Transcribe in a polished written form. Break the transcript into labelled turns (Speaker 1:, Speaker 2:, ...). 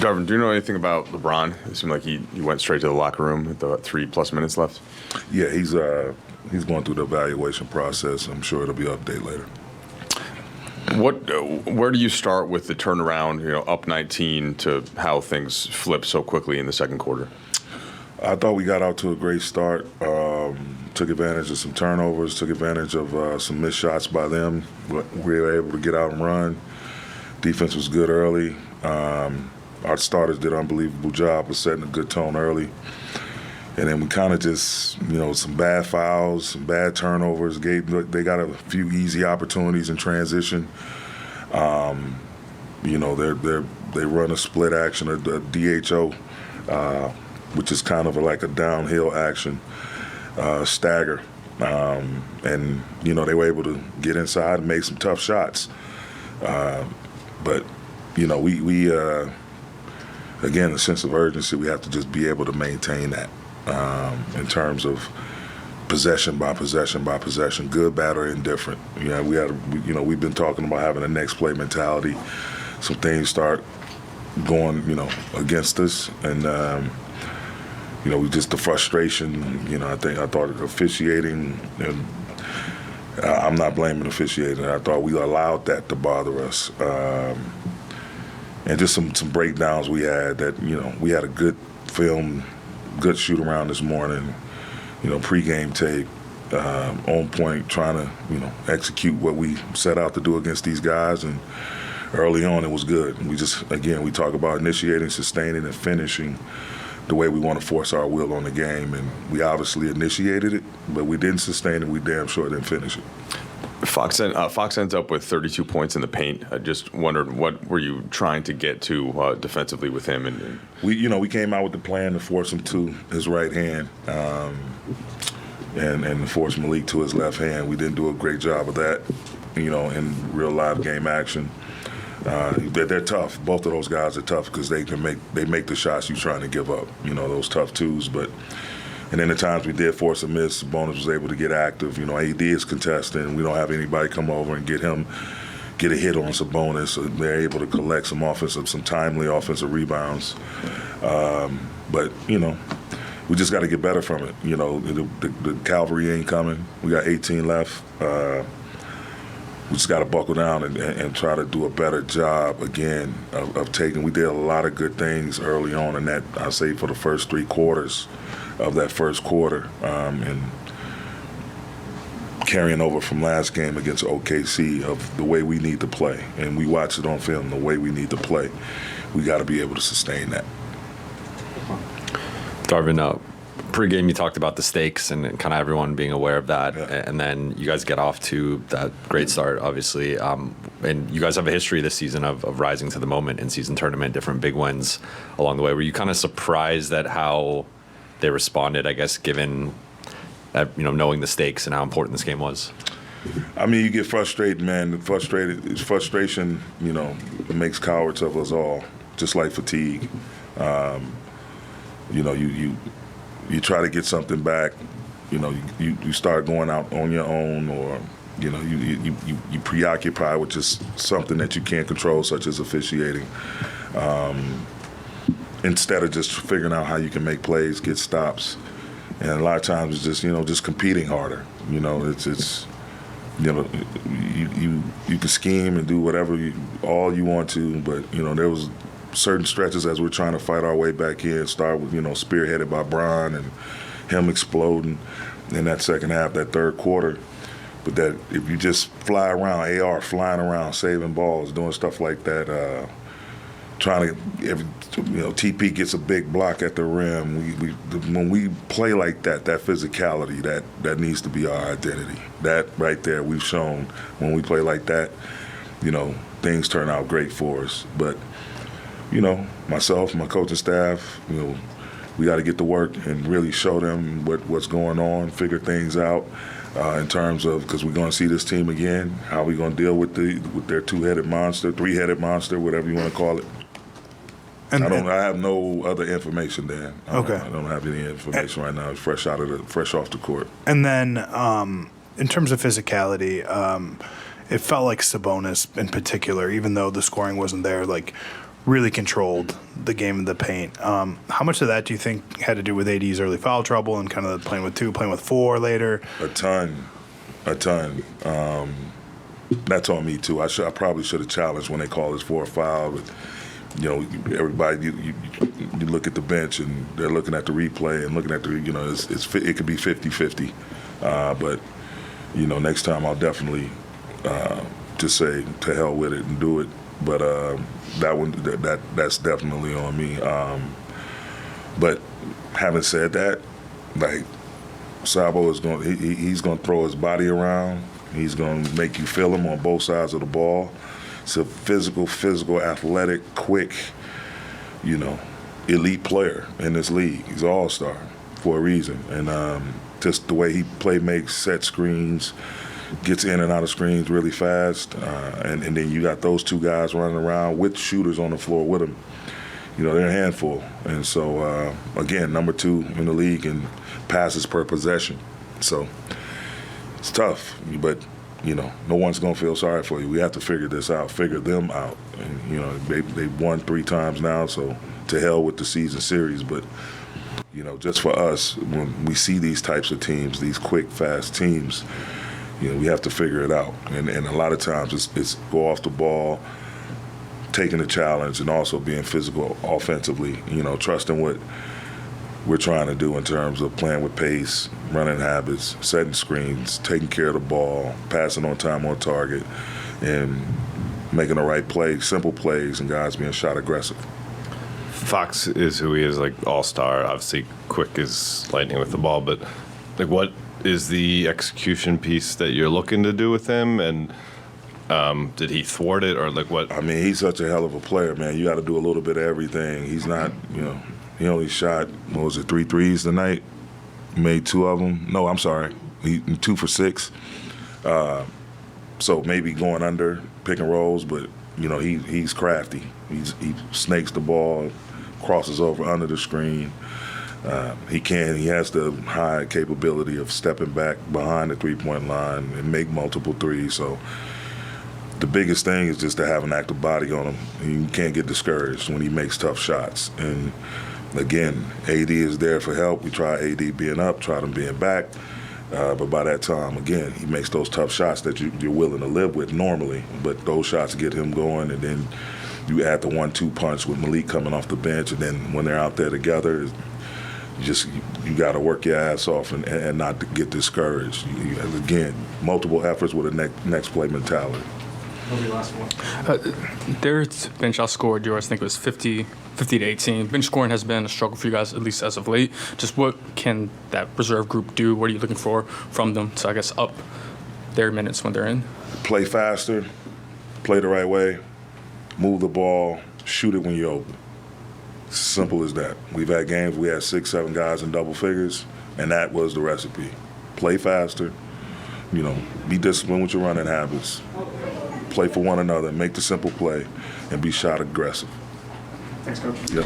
Speaker 1: Darvin, do you know anything about LeBron? It seemed like he went straight to the locker room with the 3+ minutes left.
Speaker 2: Yeah, he's going through the evaluation process. I'm sure it'll be an update later.
Speaker 1: Where do you start with the turnaround, up 19 to how things flip so quickly in the second quarter?
Speaker 2: I thought we got out to a great start. Took advantage of some turnovers, took advantage of some missed shots by them. We were able to get out and run. Defense was good early. Our starters did an unbelievable job of setting a good tone early. And then we kind of just, some bad fouls, some bad turnovers. They got a few easy opportunities in transition. They run a split action, a DHO, which is kind of like a downhill action, stagger. And they were able to get inside and make some tough shots. But we again, the sense of urgency, we have to just be able to maintain that in terms of possession by possession by possession, good, bad, or indifferent. We've been talking about having a next play mentality. Some things start going, against us, and we just the frustration. I thought officiating, and I'm not blaming officiating. I thought we allowed that to bother us. And just some breakdowns we had that, we had a good film, good shoot around this morning, pregame tape, on point, trying to, execute what we set out to do against these guys. And early on, it was good. We talk about initiating, sustaining, and finishing the way we want to force our will on the game. And we obviously initiated it, but we didn't sustain it. We damn sure didn't finish it.
Speaker 1: Fox ends up with 32 points in the paint. I just wondered, what were you trying to get to defensively with him? And
Speaker 2: we came out with the plan to force him to his right hand, and force Malik to his left hand. We didn't do a great job of that, in real live game action. They're tough. Both of those guys are tough because they make the shots you're trying to give up. Those tough twos, but. And then the times we did force a miss, Sabonis was able to get active. AD is contesting. We don't have anybody come over and get a hit on Sabonis. So they're able to collect some timely offensive rebounds. But we just got to get better from it. The cavalry ain't coming. We got 18 left. We just got to buckle down and try to do a better job again of taking. We did a lot of good things early on in that, I say, for the first 3 quarters of that first quarter, and carrying over from last game against OKC of the way we need to play. And we watched it on film, the way we need to play. We got to be able to sustain that.
Speaker 3: Darvin, pre-game you talked about the stakes and kind of everyone being aware of that,
Speaker 2: yeah.
Speaker 3: And then you guys get off to that great start, obviously. And you guys have a history this season of rising to the moment in season tournament, different big wins along the way. Were you kind of surprised at how they responded, I guess, given that, knowing the stakes and how important this game was?
Speaker 2: I mean, you get frustrated, man. Frustration, makes cowards of us all, just like fatigue. You try to get something back, you start going out on your own, or you preoccupy with just something that you can't control, such as officiating. Instead of just figuring out how you can make plays, get stops. And a lot of times it's just competing harder. It's you can scheme and do whatever all you want to, but there was certain stretches as we're trying to fight our way back in, start with spearheaded by Bron and him exploding in that second half, that third quarter. But that if you just fly around, AR flying around, saving balls, doing stuff like that, trying to, TP gets a big block at the rim. When we play like that, that physicality, that needs to be our identity. That right there, we've shown when we play like that, things turn out great for us. But, myself, my coaching staff, we got to get to work and really show them what's going on, figure things out in terms of, because we're going to see this team again, how we going to deal with their 2-headed monster, 3-headed monster, whatever you want to call it. I have no other information, Dan. I don't have any information right now. It's fresh off the court.
Speaker 4: And then, in terms of physicality, it felt like Sabonis in particular, even though the scoring wasn't there, like really controlled the game in the paint. How much of that do you think had to do with AD's early foul trouble and kind of playing with 2, playing with 4 later?
Speaker 2: A ton. That's on me too. I probably should have challenged when they call us for a foul. But, everybody, you look at the bench and they're looking at the replay and looking at the, it could be 50-50. But, next time I'll definitely just say to hell with it and do it. But that's definitely on me. But having said that, like, Sabo is he's going to throw his body around. He's going to make you feel him on both sides of the ball. It's a physical, athletic, quick, elite player in this league. He's an all-star for a reason. And just the way he makes, set screens, gets in and out of screens really fast. And then you got those two guys running around with shooters on the floor with him. They're a handful. And so, again, number 2 in the league in passes per possession. So it's tough, but, no one's going to feel sorry for you. We have to figure them out. And, they've won 3 times now, so to hell with the season series. But, just for us, when we see these types of teams, these quick, fast teams, we have to figure it out. And a lot of times it's go off the ball, taking the challenge, and also being physical offensively, trusting what we're trying to do in terms of playing with pace, running habits, setting screens, taking care of the ball, passing on time on target, and making the right play, simple plays, and guys being shot aggressive.
Speaker 5: Fox is who he is, like all-star, obviously quick as lightning with the ball, but like what is the execution piece that you're looking to do with him, and did he thwart it, or like what?
Speaker 2: I mean, he's such a hell of a player, man. You got to do a little bit of everything. He's not, he only shot, 3 threes tonight, made 2 of them. No, I'm sorry, 2 for 6. So maybe going under, pick and rolls, but, he's crafty. He snakes the ball, crosses over under the screen. He has the high capability of stepping back behind the three-point line and make multiple threes. So the biggest thing is just to have an active body on him. You can't get discouraged when he makes tough shots. And again, AD is there for help. We try AD being up, try them being back. But by that time, again, he makes those tough shots that you're willing to live with normally. But those shots get him going, and then you add the 1-2 punch with Malik coming off the bench, and then when they're out there together, you got to work your ass off and not to get discouraged. Again, multiple efforts with a next play mentality.
Speaker 6: Their bench outscored yours, I think it was 50 to 18. Bench scoring has been a struggle for you guys, at least as of late. Just what can that reserve group do? What are you looking for from them to, I guess, up their minutes when they're in?
Speaker 2: Play faster, play the right way, move the ball, shoot it when you're open. Simple as that. We've had games we had 6, 7 guys in double figures, and that was the recipe. Play faster, be disciplined with your running habits, play for one another, make the simple play, and be shot aggressive.
Speaker 7: Thanks, Coach.
Speaker 2: Yep.